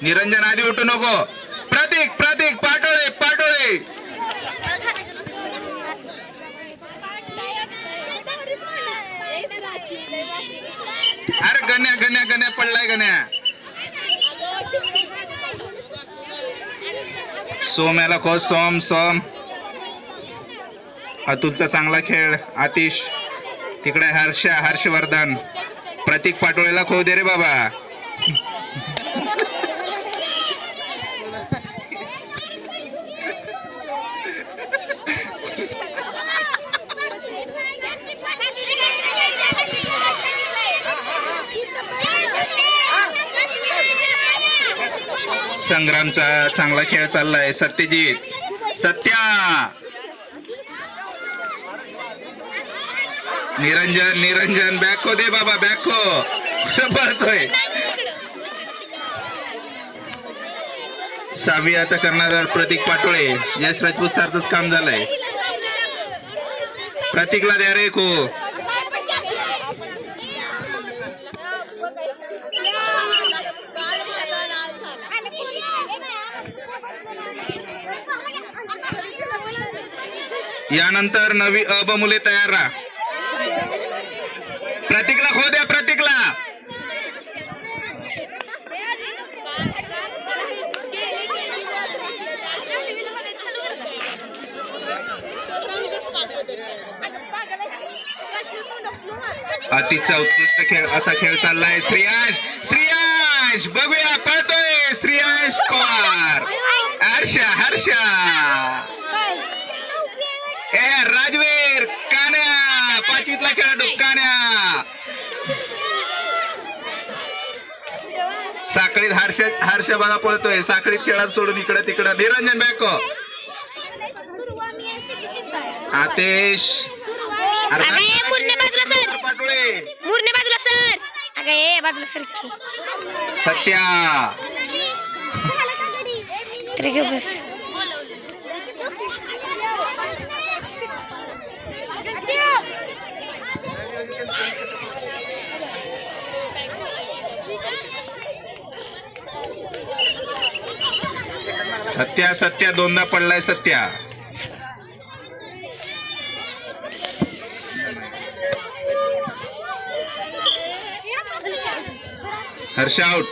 निरंजन आधी उठू नको. प्रतीक प्रतीक पाटोळे पाटोळे. अरे गण्या गण्या गण्या पडलाय गण्या. सोम्याला खोस सोम सोम. अतुलचा चांगला खेळ. आतिश तिकडे. हर्षवर्धन. प्रतीक पाटोळेला खो दे रे बाबा. संग्रामचा चांगला खेळ चाललाय. सत्यजित सत्या. निरंजन बॅको दे बाबा बॅको. पळतोय. सावियाचा कर्णधार प्रतीक पाटोळे. यश राजपूत सारखंच काम झालंय. प्रतीकला द्या रे को. यानंतर नवी अब मुले तयार राहा. प्रतीकला खो द्या. प्रतीकला. अतिशय उत्कृष्ट खेळ असा खेळ चाललाय. श्रेयांश बघूया पळतोय. श्रेयांश पवार. हर्षा राजवीर कान्या. 5वीतला खेळाडू कान्या. साखळीत हर्ष बघा पळतोय. साखळीत खेळात सोडून इकडे तिकडे. निरंजन बॅको. आतेश. सत्या. सत्या दोनदा पडलाय. सत्या. हर्ष आउट.